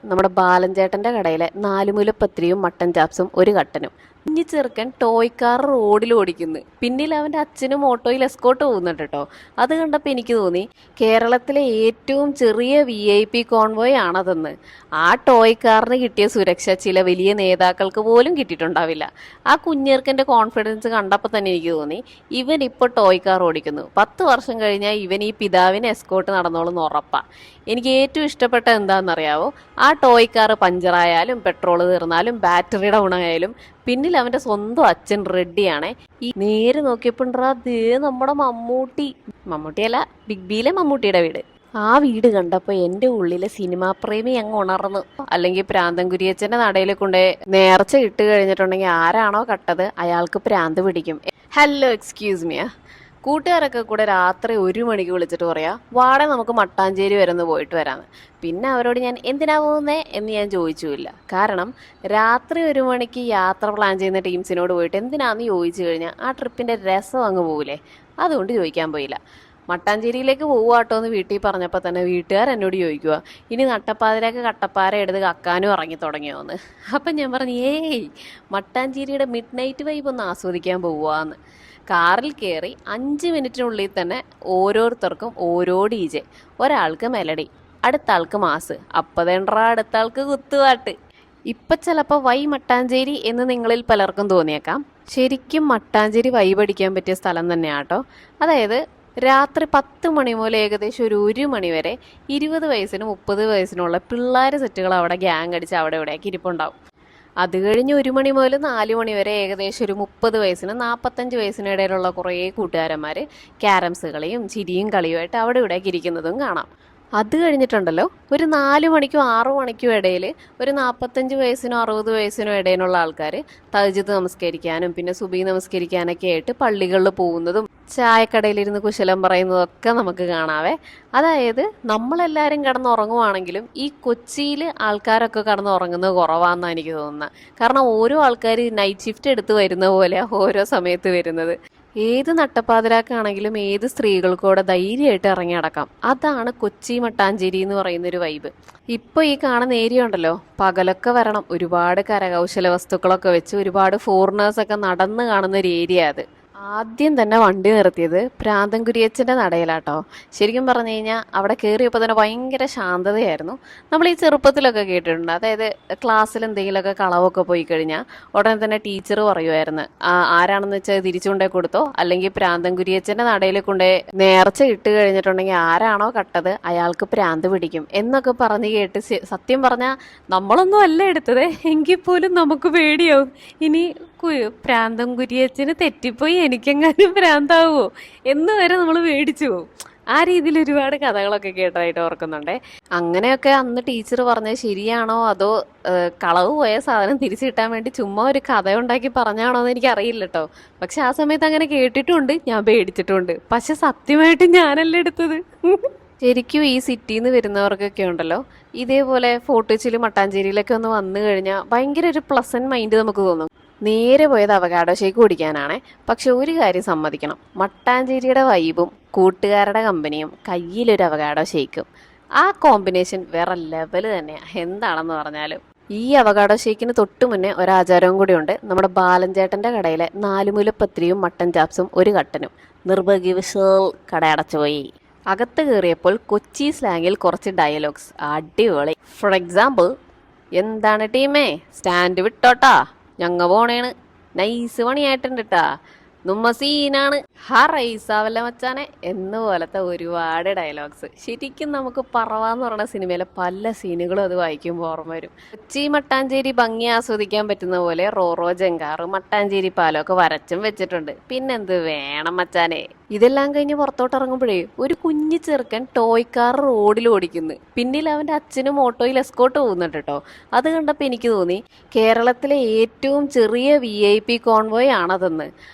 നമ്മുടെ ബാലൻ ചേട്ടന്റെ കടയിലെ നാലുമുലപ്പത്തിരിയും മട്ടൻ ചാപ്സും ഒരു കട്ടനും. കുഞ്ഞി ചെറുക്കൻ ടോയ് കാർ റോഡിൽ ഓടിക്കുന്നു. പിന്നിൽ അവന്റെ അച്ഛനും ഓട്ടോയിൽ എസ്കോട്ട് പോകുന്നുണ്ട് കേട്ടോ. അത് കണ്ടപ്പോൾ എനിക്ക് തോന്നി കേരളത്തിലെ ഏറ്റവും ചെറിയ VIP കോൺവോയ് ആണതെന്ന്. ആ ടോയ് കാറിന് കിട്ടിയ സുരക്ഷ ചില വലിയ നേതാക്കൾക്ക് പോലും കിട്ടിയിട്ടുണ്ടാവില്ല. ആ കുഞ്ഞേർക്കൻ്റെ കോൺഫിഡൻസ് കണ്ടപ്പോൾ തന്നെ എനിക്ക് തോന്നി ഇവൻ ഇപ്പോൾ ടോയ് കാർ ഓടിക്കുന്നു. 10 വർഷം കഴിഞ്ഞാൽ ഇവൻ ഈ പിതാവിനെ എസ്കോട്ട് നടന്നോളെന്ന് ഉറപ്പാ. എനിക്ക് ഏറ്റവും ഇഷ്ടപ്പെട്ട എന്താണെന്നറിയാവോ? ആ ടോയ് കാർ പഞ്ചറായാലും പെട്രോൾ തീർന്നാലും ബാറ്ററി ഡൗൺ ആയാലും പിന്നിൽ അവൻ്റെ സ്വന്തം അച്ഛൻ റെഡ്ഡിയാണേ. ഈ നേരെ നോക്കിയപ്പോണ്ടാ ദേ നമ്മുടെ മമ്മൂട്ടിയല്ല, ബിഗ് ബിയിലെ മമ്മൂട്ടിയുടെ വീട്. ആ വീട് കണ്ടപ്പോൾ എൻ്റെ ഉള്ളിലെ സിനിമാ പ്രേമി അങ്ങ് ഉണർന്നു. അല്ലെങ്കിൽ പ്രാന്തൻ കുരിയച്ചൻ്റെ നടയിൽ കൊണ്ട് നേർച്ച ഇട്ട് കഴിഞ്ഞിട്ടുണ്ടെങ്കിൽ ആരാണോ കട്ടത് അയാൾക്ക് പ്രാന്ത് പിടിക്കും. Hello, excuse me. കൂട്ടുകാരൊക്കെ കൂടെ രാത്രി 1 മണിക്ക് വിളിച്ചിട്ട് പറയാ വാടെ നമുക്ക് മട്ടാഞ്ചേരി വരെ ഒന്ന് പോയിട്ട് വരാമെന്ന്. പിന്നെ അവരോട് ഞാൻ എന്തിനാ പോകുന്നേ എന്ന് ഞാൻ ചോദിച്ചുമില്ല. കാരണം രാത്രി 1 മണിക്ക് യാത്ര പ്ലാൻ ചെയ്യുന്ന ടീംസിനോട് പോയിട്ട് എന്തിനാന്ന് ചോദിച്ചു കഴിഞ്ഞാൽ ആ ട്രിപ്പിൻ്റെ രസം അങ്ങ് പോകില്ലേ. അതുകൊണ്ട് ചോദിക്കാൻ പോയില്ല. മട്ടാഞ്ചേരിയിലേക്ക് പോവാട്ടോ എന്ന് വീട്ടിൽ പറഞ്ഞപ്പോൾ തന്നെ വീട്ടുകാർ എന്നോട് ചോദിക്കുക ഇനി നട്ടപ്പാതിരൊക്കെ കട്ടപ്പാര എടുത്ത് കക്കാനും ഇറങ്ങി തുടങ്ങിയോന്ന്. അപ്പം ഞാൻ പറഞ്ഞു ഏയ് മട്ടാഞ്ചേരിയുടെ മിഡ് നൈറ്റ് വൈബ് ഒന്ന് ആസ്വദിക്കാൻ പോവാന്ന്. കാറിൽ കയറി 5 മിനിറ്റിനുള്ളിൽ തന്നെ ഓരോരുത്തർക്കും ഓരോ DJ. ഒരാൾക്ക് മെലഡി, അടുത്ത ആൾക്ക് മാസ്, അപ്പതേണ്ടാ അടുത്ത ആൾക്ക് കുത്തുപാട്ട്. ഇപ്പം ചിലപ്പോൾ വൈ മട്ടാഞ്ചേരി എന്ന് നിങ്ങളിൽ പലർക്കും തോന്നിയേക്കാം. ശരിക്കും മട്ടാഞ്ചേരി വൈബ് അടിക്കാൻ പറ്റിയ സ്ഥലം തന്നെയാട്ടോ. അതായത് രാത്രി 10 മണി മുതൽ ഏകദേശം ഒരു 1 മണി വരെ 20 വയസ്സിനും 30 വയസ്സിനുമുള്ള പിള്ളേർ സെറ്റുകൾ അവിടെ ഗ്യാങ് അടിച്ച് അവിടെ ഇവിടെയൊക്കെ ഇരിപ്പുണ്ടാവും. അത് കഴിഞ്ഞ് 1 മണി മുതൽ 4 മണി വരെ ഏകദേശം ഒരു 30 വയസ്സിനും 45 വയസ്സിനും ഇടയിലുള്ള കുറേ കൂട്ടുകാരന്മാർ ക്യാരംസ് കളിയും ചിരിയും കളിയുമായിട്ട് അവിടെ ഇവിടെയൊക്കെ ഇരിക്കുന്നതും കാണാം. അത് കഴിഞ്ഞിട്ടുണ്ടല്ലോ ഒരു 4 മണിക്കും 6 മണിക്കും ഇടയിൽ ഒരു 45 വയസ്സിനും 60 വയസ്സിനും ഇടയിലുള്ള ആൾക്കാർ തഹജ്ജുദ് നമസ്കരിക്കാനും പിന്നെ സുബഹി നമസ്കരിക്കാനൊക്കെ ആയിട്ട് പള്ളികളിൽ പോകുന്നതും ചായക്കടയിലിരുന്ന് കുശലം പറയുന്നതൊക്കെ നമുക്ക് കാണാവേ. അതായത് നമ്മളെല്ലാവരും കിടന്നുറങ്ങുവാണെങ്കിലും ഈ കൊച്ചിയിൽ ആൾക്കാരൊക്കെ കിടന്നുറങ്ങുന്നത് കുറവാണെന്നാണ് എനിക്ക് തോന്നുന്നത്. കാരണം ഓരോ ആൾക്കാർ നൈറ്റ് ഷിഫ്റ്റ് എടുത്ത് വരുന്ന പോലെ ഓരോ സമയത്ത് വരുന്നത്. ഏത് നട്ടപ്പാതിരാക്കാണെങ്കിലും ഏത് സ്ത്രീകൾക്കൂടെ ധൈര്യമായിട്ട് ഇറങ്ങി നടക്കാം. അതാണ് കൊച്ചി മട്ടാഞ്ചേരി എന്ന് പറയുന്നൊരു വൈബ്. ഇപ്പോൾ ഈ കാണുന്ന ഏരിയ ഉണ്ടല്ലോ, പകലൊക്കെ വരണം. ഒരുപാട് കരകൗശല വസ്തുക്കളൊക്കെ വെച്ച് ഒരുപാട് ഫോറിനേഴ്സൊക്കെ നടന്ന് കാണുന്ന ഒരു ഏരിയ അത്. ആദ്യം തന്നെ വണ്ടി നിർത്തിയത് പ്രാന്തൻ കുരിയച്ചൻ്റെ നടയിലാട്ടോ. ശരിക്കും പറഞ്ഞു കഴിഞ്ഞാൽ അവിടെ കയറിയപ്പോൾ തന്നെ ഭയങ്കര ശാന്തതയായിരുന്നു. നമ്മൾ ഈ ചെറുപ്പത്തിലൊക്കെ കേട്ടിട്ടുണ്ട്, അതായത് ക്ലാസ്സിൽ എന്തെങ്കിലുമൊക്കെ കളവൊക്കെ പോയി കഴിഞ്ഞാൽ ഉടനെ തന്നെ ടീച്ചർ പറയുമായിരുന്നു ആരാണെന്ന് വെച്ചാൽ തിരിച്ചുകൊണ്ടേ കൊടുത്തോ, അല്ലെങ്കിൽ പ്രാന്തൻ കുരിയച്ചൻ്റെ നടയിൽ കൊണ്ടേ നേർച്ച ഇട്ട് കഴിഞ്ഞിട്ടുണ്ടെങ്കിൽ ആരാണോ കട്ടത് അയാൾക്ക് പ്രാന്ത് പിടിക്കും എന്നൊക്കെ പറഞ്ഞ് കേട്ട് സത്യം പറഞ്ഞാൽ നമ്മളൊന്നും അല്ല എടുത്തത്. എങ്കിൽ പോലും നമുക്ക് പേടിയാവും ഇനി പ്രാന്തം കുരിയച്ചന് തെറ്റിപ്പോയി എനിക്കെങ്ങാനും പ്രാന്താവോ എന്ന് വരെ നമ്മൾ പേടിച്ചു പോവും. ആ രീതിയിൽ ഒരുപാട് കഥകളൊക്കെ കേട്ടതായിട്ട് ഓർക്കുന്നുണ്ടേ. അങ്ങനെയൊക്കെ അന്ന് ടീച്ചർ പറഞ്ഞത് ശരിയാണോ അതോ കളവ് പോയ സാധനം തിരിച്ചു കിട്ടാൻ വേണ്ടി ചുമ്മാ ഒരു കഥ ഉണ്ടാക്കി പറഞ്ഞാണോ എന്ന് എനിക്കറിയില്ല കേട്ടോ. പക്ഷെ ആ സമയത്ത് അങ്ങനെ കേട്ടിട്ടുണ്ട്, ഞാൻ പേടിച്ചിട്ടുണ്ട്. പക്ഷെ സത്യമായിട്ട് ഞാനല്ല എടുത്തത്. ശരിക്കും ഈ സിറ്റിയിൽ നിന്ന് വരുന്നവർക്കൊക്കെ ഉണ്ടല്ലോ ഇതേപോലെ ഫോർട്ട് മട്ടാഞ്ചേരിയിലൊക്കെ ഒന്ന് വന്നു കഴിഞ്ഞാൽ ഭയങ്കര ഒരു പ്ലസന്റ് മൈൻഡ് നമുക്ക് തോന്നും. നേരെ പോയത് അവകാഡോ ഷേക്ക് കുടിക്കാനാണേ. പക്ഷെ ഒരു കാര്യം സമ്മതിക്കണം, മട്ടാഞ്ചേരിയുടെ വൈബും കൂട്ടുകാരുടെ കമ്പനിയും കയ്യിലൊരു അവകാഡോ ഷേക്കും ആ കോമ്പിനേഷൻ വേറെ ലെവൽ തന്നെയാണ്. എന്താണെന്ന് പറഞ്ഞാലും ഈ അവകാഡോ ഷേക്കിന് തൊട്ട് മുന്നേ ഒരാചാരവും കൂടി ഉണ്ട്. നമ്മുടെ ബാലൻ ചേട്ടൻ്റെ കടയിലെ നാലുമുലപ്പത്തിരിയും മട്ടൻ ചാപ്സും ഒരു കട്ടനും. നിർഭാഗ്യവശാൽ കട അടച്ചുപോയി. അകത്ത് കയറിയപ്പോൾ കൊച്ചി സ്ലാങ്ങിൽ കുറച്ച് ഡയലോഗ്സ് അടിപൊളി. ഫോർ എക്സാമ്പിൾ, എന്താണ് ടീമേ സ്റ്റാൻഡ് വിട്ടോട്ടാ, ഞങ്ങ പോണേണ്, നൈസ് പണിയായിട്ടുണ്ട് ട്ടാ, നമ്മ സീനാണ്, ഹാ റൈസാവല്ല മച്ചാനെ എന്ന് പോലത്തെ ഒരുപാട് ഡയലോഗ്സ്. ശരിക്കും നമുക്ക് പറവാന്ന് പറയുന്ന സിനിമയിലെ പല സീനുകളും അത് വായിക്കുമ്പോൾ ഓർമ്മ വരും. കൊച്ചി മട്ടാഞ്ചേരി ഭംഗി ആസ്വദിക്കാൻ പറ്റുന്ന പോലെ റോറോ ജങ്കാറ് മട്ടാഞ്ചേരി പാലമൊക്കെ വരച്ചും വെച്ചിട്ടുണ്ട്. പിന്നെന്ത് വേണം മച്ചാനെ. ഇതെല്ലാം കഴിഞ്ഞ് പുറത്തോട്ട് ഇറങ്ങുമ്പോഴേ ഒരു കുഞ്ഞു ചെറുക്കൻ ടോയ് കാർ റോഡിൽ ഓടിക്കുന്നു. പിന്നിൽ അവൻ്റെ അച്ഛനും ഓട്ടോയിൽ എസ്കോട്ട് പോകുന്നുണ്ട് കേട്ടോ. അത് കണ്ടപ്പോൾ എനിക്ക് തോന്നി കേരളത്തിലെ ഏറ്റവും ചെറിയ VIP കോൺവോയ് ആണതെന്ന്.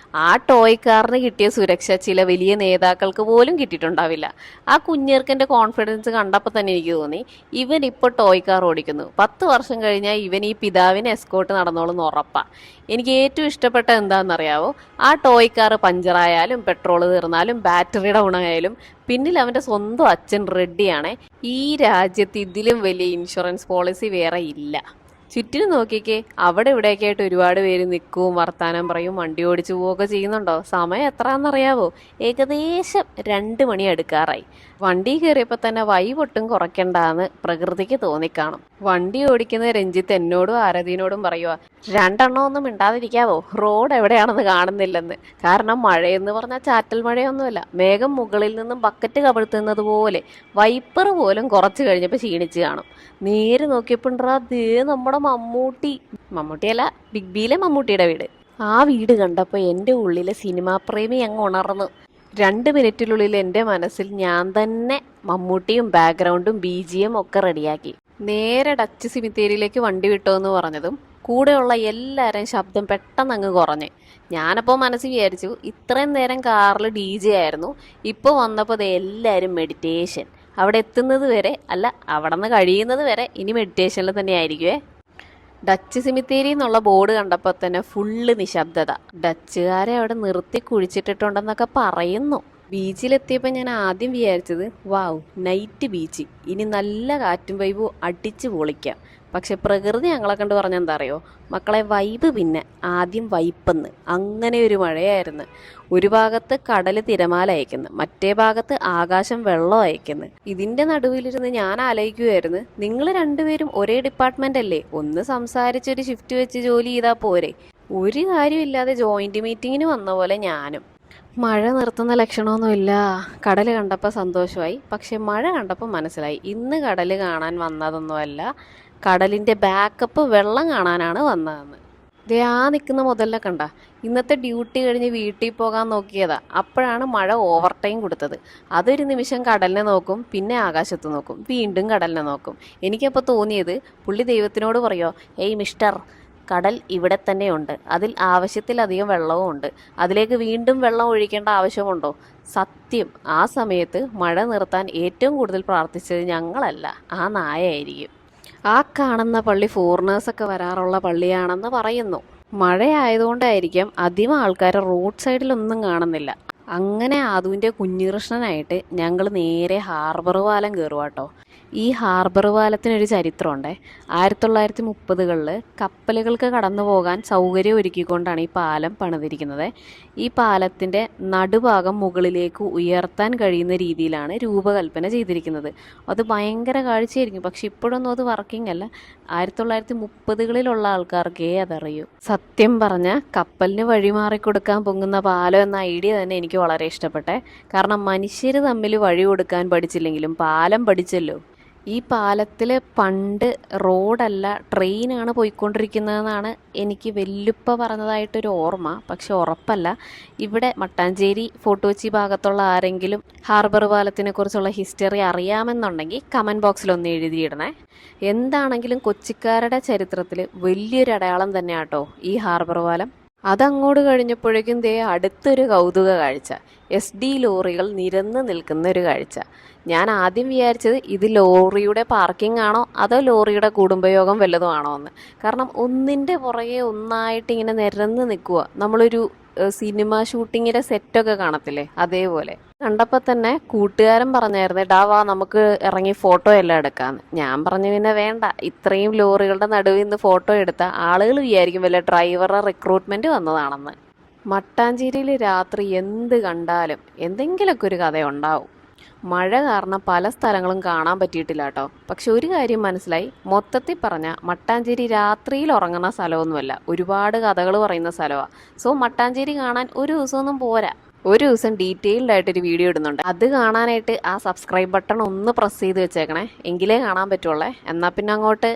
ആ ടോയ് കാറിന് കിട്ടിയ സുരക്ഷ ചില വലിയ നേതാക്കൾക്ക് പോലും കിട്ടിയിട്ടുണ്ടാവില്ല. ആ കുഞ്ഞേർക്കൻ്റെ കോൺഫിഡൻസ് കണ്ടപ്പോൾ തന്നെ എനിക്ക് തോന്നി ഇവൻ ഇപ്പോൾ ടോയ് കാർ ഓടിക്കുന്നു. 10 വർഷം കഴിഞ്ഞാൽ ഇവൻ ഈ പിതാവിനെ എസ്കോട്ട് നടന്നോളെന്ന് ഉറപ്പാ. എനിക്ക് ഏറ്റവും ഇഷ്ടപ്പെട്ട എന്താണെന്നറിയാവോ? ആ ടോയ് കാർ പഞ്ചറായാലും പെട്രോൾ തീർന്നാലും തീർന്നാലും ബാറ്ററിയുടെ ഗുണമായാലും പിന്നിൽ അവൻ്റെ സ്വന്തം അച്ഛൻ റെഡിയാണേ. ഈ രാജ്യത്ത് ഇതിലും വലിയ ഇൻഷുറൻസ് പോളിസി വേറെ ഇല്ല. ചുറ്റിനും നോക്കിക്കേ, അവിടെ ഇവിടെയൊക്കെ ആയിട്ട് ഒരുപാട് പേര് നിൽക്കുകയും വർത്താനം പറയും, വണ്ടി ഓടിച്ചു പോവുകയൊക്കെ ചെയ്യുന്നുണ്ടോ? സമയം എത്രയാണെന്നറിയാവോ? ഏകദേശം 2 മണി അടുക്കാറായി. വണ്ടി കയറിയപ്പോൾ തന്നെ വൈബ് ഒട്ടും കുറയ്ക്കണ്ടെന്ന് പ്രകൃതിക്ക് തോന്നിക്കാണും. വണ്ടി ഓടിക്കുന്ന രഞ്ജിത്ത് എന്നോടും ആരതിനോടും പറയുക, 2 ഒന്നും മിണ്ടാതിരിക്കാവോ, റോഡ് എവിടെയാണെന്ന് കാണുന്നില്ലെന്ന്. കാരണം മഴയെന്ന് പറഞ്ഞാൽ ചാറ്റൽ മഴയൊന്നുമല്ല, മേഘം മുകളിൽ നിന്നും ബക്കറ്റ് കവിഴ്ത്തുന്നത് പോലെ വൈപ്പർ പോലും കുറച്ച് കഴിഞ്ഞപ്പോൾ ക്ഷീണിച്ച് കാണും. നേരെ നോക്കിയപ്പോണ്ടാ ദേ നമ്മുടെ മമ്മൂട്ടിയല്ല, ബിഗ് ബിയിലെ മമ്മൂട്ടിയുടെ വീട്. ആ വീട് കണ്ടപ്പോൾ എൻ്റെ ഉള്ളിലെ സിനിമാ പ്രേമി അങ്ങ് ഉണർന്നു. 2 മിനിറ്റിനുള്ളിൽ എൻ്റെ മനസ്സിൽ ഞാൻ തന്നെ മമ്മൂട്ടിയും ബാക്ക്ഗ്രൗണ്ടും BGM ഒക്കെ റെഡിയാക്കി. നേരെ ഡച്ച് സിമിത്തേരിയിലേക്ക് വണ്ടി വിട്ടോന്ന് പറഞ്ഞതും കൂടെയുള്ള എല്ലാവരും ശബ്ദം പെട്ടെന്ന് അങ്ങ് കുറഞ്ഞ്. ഞാനപ്പോൾ മനസ്സിൽ വിചാരിച്ചു, ഇത്രയും നേരം കാറിൽ DJ ആയിരുന്നു, ഇപ്പോൾ വന്നപ്പോൾ എല്ലാവരും മെഡിറ്റേഷൻ. അവിടെ എത്തുന്നത് വരെ അല്ല, അവിടെ നിന്ന് കഴിയുന്നത് വരെ ഇനി മെഡിറ്റേഷനിൽ തന്നെ ആയിരിക്കുമേ. ഡച്ച് സിമിത്തേരി എന്നുള്ള ബോർഡ് കണ്ടപ്പോൾ തന്നെ ഫുള്ള് നിശബ്ദത. ഡച്ചുകാരെ അവിടെ നിർത്തി കുഴിച്ചിട്ടിട്ടുണ്ടെന്നൊക്കെ പറയുന്നു. ബീച്ചിലെത്തിയപ്പോൾ ഞാൻ ആദ്യം വിചാരിച്ചത്, വാവ് നൈറ്റ് ബീച്ച്, ഇനി നല്ല കാറ്റും വൈബും അടിച്ച് പൊളിക്കാം. പക്ഷെ പ്രകൃതി ഞങ്ങളെ കണ്ട് പറഞ്ഞെന്താ അറിയോ, മക്കളെ വൈബ് പിന്നെ ആദ്യം വൈപ്പെന്ന്. അങ്ങനെ ഒരു മഴയായിരുന്നു. ഒരു ഭാഗത്ത് കടൽ തിരമാല അയക്കുന്നു, മറ്റേ ഭാഗത്ത് ആകാശം വെള്ളം അയക്കുന്നു. ഇതിൻ്റെ നടുവിലിരുന്ന് ഞാൻ ആലോചിക്കുമായിരുന്നു, നിങ്ങൾ രണ്ടുപേരും ഒരേ ഡിപ്പാർട്ട്മെൻ്റ് അല്ലേ, ഒന്ന് സംസാരിച്ചൊരു ഷിഫ്റ്റ് വെച്ച് ജോലി ചെയ്താൽ പോരെ. ഒരു കാര്യമില്ലാതെ ജോയിൻറ്റ് മീറ്റിങ്ങിന് വന്ന പോലെ ഞാനും. മഴ നിർത്തുന്ന ലക്ഷണമൊന്നുമില്ല. കടൽ കണ്ടപ്പോൾ സന്തോഷമായി, പക്ഷെ മഴ കണ്ടപ്പോൾ മനസ്സിലായി ഇന്ന് കടൽ കാണാൻ വന്നതൊന്നുമല്ല, കടലിൻ്റെ ബാക്കപ്പ് വെള്ളം കാണാനാണ് വന്നതെന്ന്. ദേ ആ നിൽക്കുന്ന മുതലിനെ കണ്ട, ഇന്നത്തെ ഡ്യൂട്ടി കഴിഞ്ഞ് വീട്ടിൽ പോകാൻ നോക്കിയതാ, അപ്പോഴാണ് മഴ ഓവർ ടൈം കൊടുത്തത്. അതൊരു നിമിഷം കടലിനെ നോക്കും, പിന്നെ ആകാശത്ത് നോക്കും, വീണ്ടും കടലിനെ നോക്കും. എനിക്കപ്പോൾ തോന്നിയത്, പുള്ളി ദൈവത്തിനോട് പറയോ, ഏയ് മിസ്റ്റർ, കടൽ ഇവിടെ തന്നെയുണ്ട്, അതിൽ ആവശ്യത്തിലധികം വെള്ളവും ഉണ്ട്, അതിലേക്ക് വീണ്ടും വെള്ളം ഒഴിക്കേണ്ട ആവശ്യമുണ്ടോ? സത്യം, ആ സമയത്ത് മഴ നിർത്താൻ ഏറ്റവും കൂടുതൽ പ്രാർത്ഥിച്ചത് ഞങ്ങളല്ല, ആ നായയായിരിക്കും. ആ കാണുന്ന പള്ളി ഫോറിനേഴ്സൊക്കെ വരാറുള്ള പള്ളിയാണെന്ന് പറയുന്നു. മഴയായതുകൊണ്ടായിരിക്കാം അധികം ആൾക്കാർ റോഡ് സൈഡിലൊന്നും കാണുന്നില്ല. അങ്ങനെ ആദുവിൻ്റെ കുഞ്ഞികൃഷ്ണനായിട്ട് ഞങ്ങൾ നേരെ ഹാർബർ പാലം കയറുക കേട്ടോ. ഈ ഹാർബർ പാലത്തിനൊരു ചരിത്രമുണ്ട്. 1930കളിൽ കപ്പലുകൾക്ക് കടന്നു പോകാൻ സൗകര്യം ഒരുക്കിക്കൊണ്ടാണ് ഈ പാലം പണിതിരിക്കുന്നത്. ഈ പാലത്തിൻ്റെ നടുഭാഗം മുകളിലേക്ക് ഉയർത്താൻ കഴിയുന്ന രീതിയിലാണ് രൂപകൽപ്പന ചെയ്തിരിക്കുന്നത്. അത് ഭയങ്കര കാഴ്ചയായിരിക്കും, പക്ഷെ ഇപ്പോഴൊന്നും അത് വർക്കിംഗ് അല്ല. 1930കളിലുള്ള ആൾക്കാർക്കേ അതറിയൂ. സത്യം പറഞ്ഞാൽ കപ്പലിന് വഴിമാറിക്കൊടുക്കാൻ പൊങ്ങുന്ന പാലം എന്ന ഐഡിയ തന്നെ എനിക്ക് വളരെ ഇഷ്ടപ്പെട്ടെ. കാരണം മനുഷ്യർ തമ്മിൽ വഴി കൊടുക്കാൻ പഠിച്ചില്ലെങ്കിലും പാലം പഠിച്ചല്ലോ. ഈ പാലത്തിൽ പണ്ട് റോഡല്ല ട്രെയിനാണ് പോയിക്കൊണ്ടിരിക്കുന്നതെന്നാണ് എനിക്ക് വെല്ലുപ്പ പറഞ്ഞതായിട്ടൊരു ഓർമ്മ, പക്ഷെ ഉറപ്പല്ല. ഇവിടെ മട്ടാഞ്ചേരി ഫോർട്ട് കൊച്ചി ഭാഗത്തുള്ള ആരെങ്കിലും ഹാർബർ പാലത്തിനെ കുറിച്ചുള്ള ഹിസ്റ്ററി അറിയാമെന്നുണ്ടെങ്കിൽ കമൻറ്റ് ബോക്സിലൊന്ന് എഴുതിയിടണേ. എന്താണെങ്കിലും കൊച്ചിക്കാരുടെ ചരിത്രത്തിൽ വലിയൊരു അടയാളം തന്നെയാട്ടോ ഈ ഹാർബർ പാലം. അതങ്ങോട്ട് കഴിഞ്ഞപ്പോഴേക്കും ദേ അടുത്തൊരു കൗതുക കാഴ്ച, SD ലോറികൾ നിരന്ന് നിൽക്കുന്ന ഒരു കാഴ്ച. ഞാൻ ആദ്യം വിചാരിച്ചത് ഇത് ലോറിയുടെ പാർക്കിംഗ് ആണോ അതോ ലോറിയുടെ കുടുംബയോഗം വല്ലതും ആണോ എന്ന്. കാരണം ഒന്നിൻ്റെ പുറകെ ഒന്നായിട്ട് ഇങ്ങനെ നിരന്ന് നിൽക്കുക, നമ്മളൊരു സിനിമ ഷൂട്ടിങ്ങിൻ്റെ സെറ്റൊക്കെ കാണത്തില്ലേ, അതേപോലെ. കണ്ടപ്പോൾ തന്നെ കൂട്ടുകാരൻ പറഞ്ഞായിരുന്നു, ഡാവാ നമുക്ക് ഇറങ്ങി ഫോട്ടോ എല്ലാം എടുക്കാമെന്ന്. ഞാൻ പറഞ്ഞു പിന്നെ വേണ്ട, ഇത്രയും ലോറികളുടെ നടുവിൽ നിന്ന് ഫോട്ടോ എടുത്താൽ ആളുകൾ വിചാരിക്കും വല്ല ഡ്രൈവറുടെ റിക്രൂട്ട്മെൻറ്റ് വന്നതാണെന്ന്. മട്ടാഞ്ചേരിയിൽ രാത്രി എന്ത് കണ്ടാലും എന്തെങ്കിലുമൊക്കെ ഒരു കഥയുണ്ടാവും. മഴ കാരണം പല സ്ഥലങ്ങളും കാണാൻ പറ്റിയിട്ടില്ല കേട്ടോ. പക്ഷെ ഒരു കാര്യം മനസ്സിലായി, മൊത്തത്തിൽ പറഞ്ഞാൽ മട്ടാഞ്ചേരി രാത്രിയിൽ ഉറങ്ങുന്ന സ്ഥലമൊന്നുമല്ല, ഒരുപാട് കഥകൾ പറയുന്ന സ്ഥലമാണ്. സോ മട്ടാഞ്ചേരി കാണാൻ ഒരു ദിവസമൊന്നും പോരാ. ഒരു ദിവസം ഡീറ്റെയിൽഡ് ആയിട്ടൊരു വീഡിയോ ഇടുന്നുണ്ട്, അത് കാണാനായിട്ട് ആ സബ്സ്ക്രൈബ് ബട്ടൺ ഒന്ന് പ്രസ് ചെയ്ത് വെച്ചേക്കണേ, എങ്കിലേ കാണാൻ പറ്റുള്ളേ. എന്നാൽ പിന്നെ അങ്ങോട്ട്